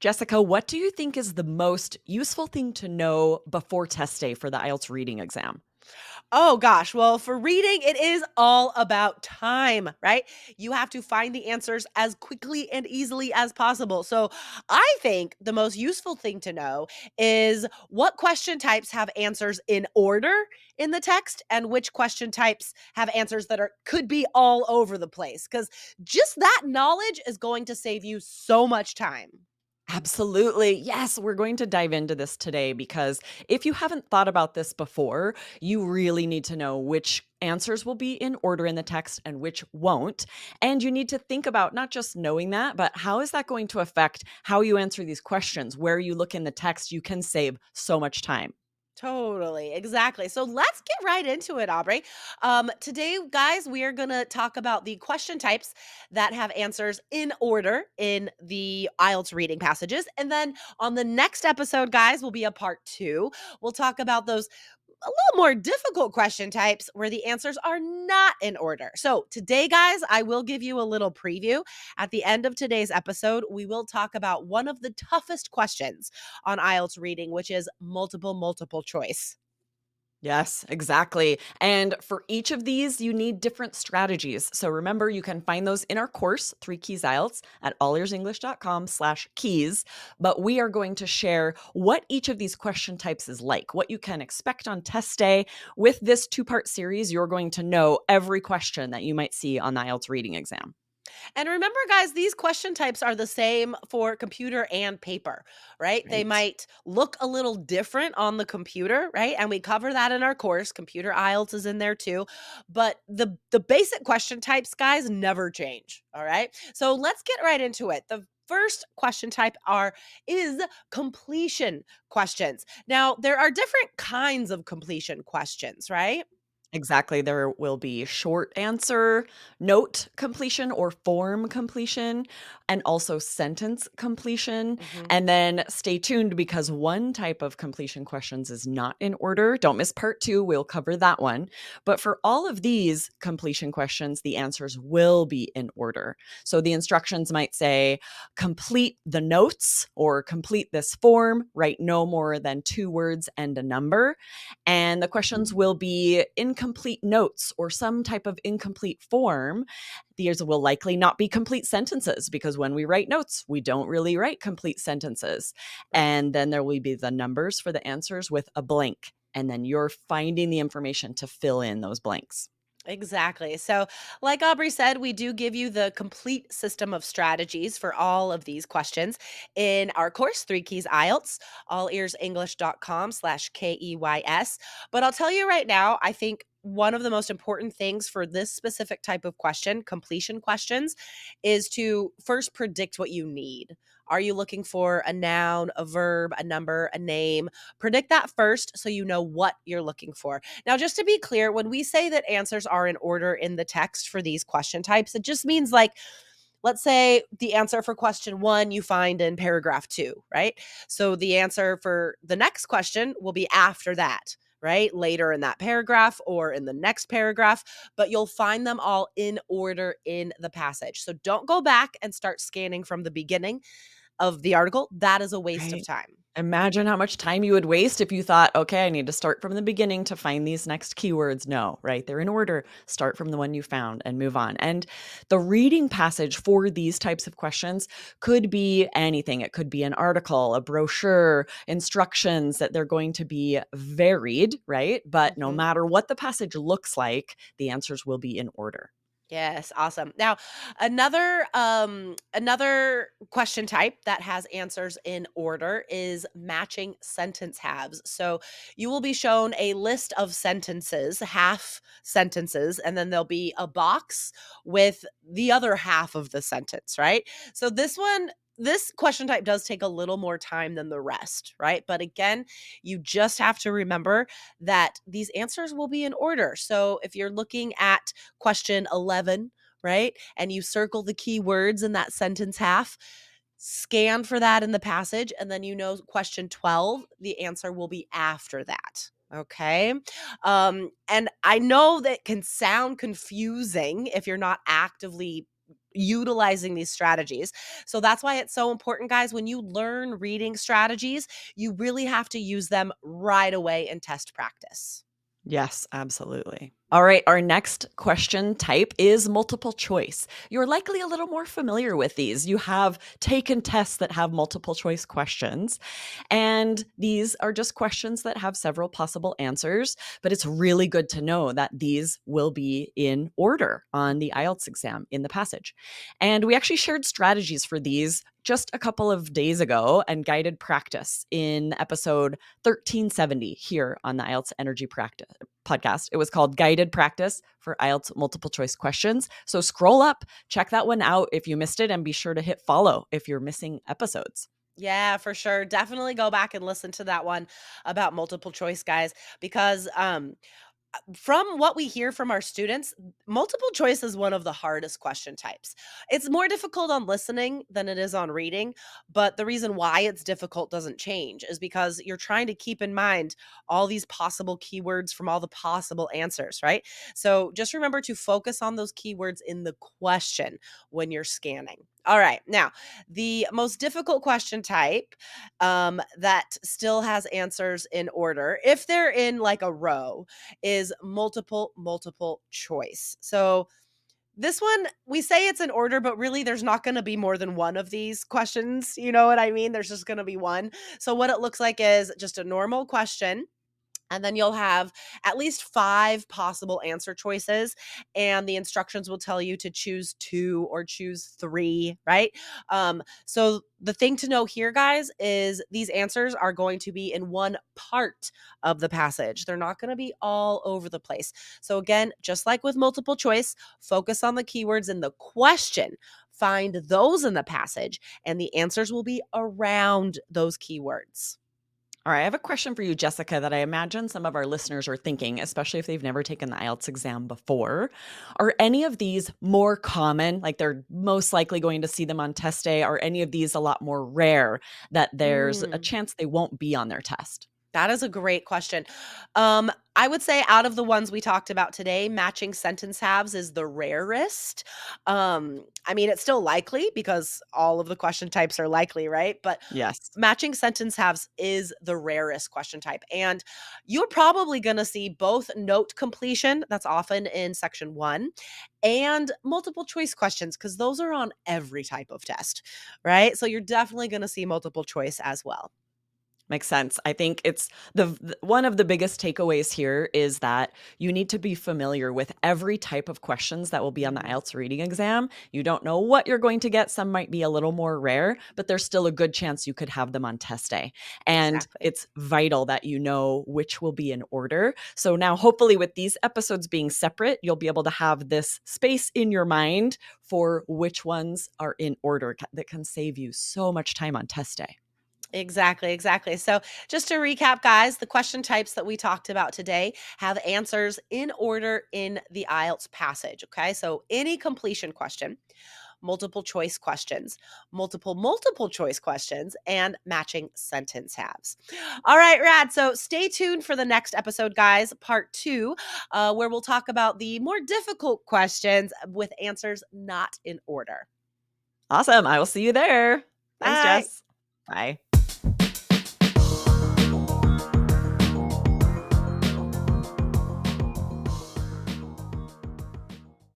Jessica, what do you think is the most useful thing to know before test day for the IELTS reading exam? Oh gosh. Well, for reading, it is all about time, right? You have to find the answers as quickly and easily as possible. So, I think the most useful thing to know is what question types have answers in order in the text and which question types have answers that are could be all over the place cuz just that knowledge is going to save you so much time. Absolutely. Yes, we're going to dive into this today because if you haven't thought about this before, you really need to know which answers will be in order in the text and which won't. And you need to think about not just knowing that, but how is that going to affect how you answer these questions? Where you look in the text, you can save so much time. Totally, exactly. So let's get right into it, Aubrey. Today, guys, we are going to talk about the question types that have answers in order in the IELTS reading passages. And then on the next episode, guys, will be a part two. We'll talk about those a little more difficult question types where the answers are not in order. So, today, guys, I will give you a little preview. At the end of today's episode, we will talk about one of the toughest questions on IELTS reading, which is multiple choice. Yes, exactly. And for each of these, you need different strategies. So remember, you can find those in our course, Three Keys IELTS, at allearsenglish.com/keys. But we are going to share what each of these question types is like, what you can expect on test day. With this two-part series, you're going to know every question that you might see on the IELTS reading exam. And remember, guys, these question types are the same for computer and paper, right? They Right. might look a little different on the computer, right? And we cover that in our course. Computer IELTS is in there too. But the basic question types, guys, never change. All right. So let's get right into it. The first question type is completion questions. Now, there are different kinds of completion questions, right? Exactly. There will be short answer, note completion or form completion, and also sentence completion. Mhm. And then stay tuned because one type of completion questions is not in order. Don't miss part two. We'll cover that one. But for all of these completion questions, the answers will be in order. So the instructions might say, complete the notes or complete this form, write no more than 2 words and a number. And the questions will be incomplete notes or some type of incomplete form. These will likely not be complete sentences because when we write notes, we don't really write complete sentences. Right. And then there will be the numbers for the answers with a blank. And then you're finding the information to fill in those blanks. Exactly. So, like Aubrey said, we do give you the complete system of strategies for all of these questions in our course, Three Keys IELTS, allearsenglish.com/KEYS. But I'll tell you right now, I think one of the most important things for this specific type of question, completion questions, is to first predict what you need. Are you looking for a noun, a verb, a number, a name? Predict that first so you know what you're looking for. Now, just to be clear, when we say that answers are in order in the text for these question types, it just means like, let's say the answer for question one you find in paragraph two, right? So the answer for the next question will be after that, right? Later in that paragraph or in the next paragraph, but you'll find them all in order in the passage. So don't go back and start scanning from the beginning of the article. That is a waste of Right. time. Imagine how much time you would waste if you thought, okay, I need to start from the beginning to find these next keywords. No, right? They're in order. Start from the one you found and move on. And the reading passage for these types of questions could be anything. It could be an article, a brochure, instructions that they're going to be varied, right? But no Mhm. matter what the passage looks like, the answers will be in order. Yes, awesome. Now, another question type that has answers in order is matching sentence halves. So, you will be shown a list of sentences, half sentences, and then there'll be a box with the other half of the sentence, right? So this question type does take a little more time than the rest, right? But again, you just have to remember that these answers will be in order. So, if you're looking at question 11, right? And you circle the key words in that sentence half, scan for that in the passage, and then you know question 12, the answer will be after that. Okay. And I know that can sound confusing if you're not actively utilizing these strategies. So that's why it's so important, guys. When you learn reading strategies, you really have to use them right away in test practice. Yes, absolutely. All right, our next question type is multiple choice. You're likely a little more familiar with these. You have taken tests that have multiple choice questions, and these are just questions that have several possible answers, but it's really good to know that these will be in order on the IELTS exam in the passage. And we actually shared strategies for these just a couple of days ago and guided practice in episode 1370 here on the IELTS Energy Practice podcast. It was called Guided Practice for IELTS Multiple Choice Questions. So scroll up, check that one out if you missed it, and be sure to hit follow if you're missing episodes. Yeah, for sure. Definitely go back and listen to that one about multiple choice, guys, because from what we hear from our students, multiple choice is one of the hardest question types. It's more difficult on listening than it is on reading, but the reason why it's difficult doesn't change is because you're trying to keep in mind all these possible keywords from all the possible answers, right? So just remember to focus on those keywords in the question when you're scanning. All right. Now, the most difficult question type that still has answers in order, if they're in like a row, is multiple choice. So this one, we say it's in order, but really there's not going to be more than one of these questions. You know what I mean? There's just going to be one. So what it looks like is just a normal question, and then you'll have at least 5 possible answer choices, and the instructions will tell you to choose 2 or choose 3, right? So the thing to know here, guys, is these answers are going to be in one part of the passage. They're not going to be all over the place. So again, just like with multiple choice, focus on the keywords in the question. Find those in the passage, and the answers will be around those keywords. All right, I have a question for you, Jessica, that I imagine some of our listeners are thinking, especially if they've never taken the IELTS exam before. Are any of these more common? Like they're most likely going to see them on test day? Are any of these a lot more rare that there's a Mm. chance they won't be on their test? That is a great question. I would say out of the ones we talked about today, matching sentence halves is the rarest. I mean, it's still likely because all of the question types are likely, right? But Yes. matching sentence halves is the rarest question type. And you're probably going to see both note completion, that's often in section 1, and multiple choice questions, because those are on every type of test, right? So you're definitely going to see multiple choice as well. Makes sense. I think it's one of the biggest takeaways here is that you need to be familiar with every type of questions that will be on the Mhm. IELTS reading exam. You don't know what you're going to get. Some might be a little more rare, but there's still a good chance you could have them on test day. And Exactly. it's vital that you know which will be in order. So now, hopefully, with these episodes being separate, you'll be able to have this space in your mind for which ones are in order that can save you so much time on test day. Exactly, exactly. So, just to recap, guys, the question types that we talked about today have answers in order in the IELTS passage. Okay. So, any completion question, multiple choice questions, multiple choice questions, and matching sentence halves. All right, rad. So, stay tuned for the next episode, guys, part 2, where we'll talk about the more difficult questions with answers not in order. Awesome. I will see you there. Thanks, Bye. Jess. Bye.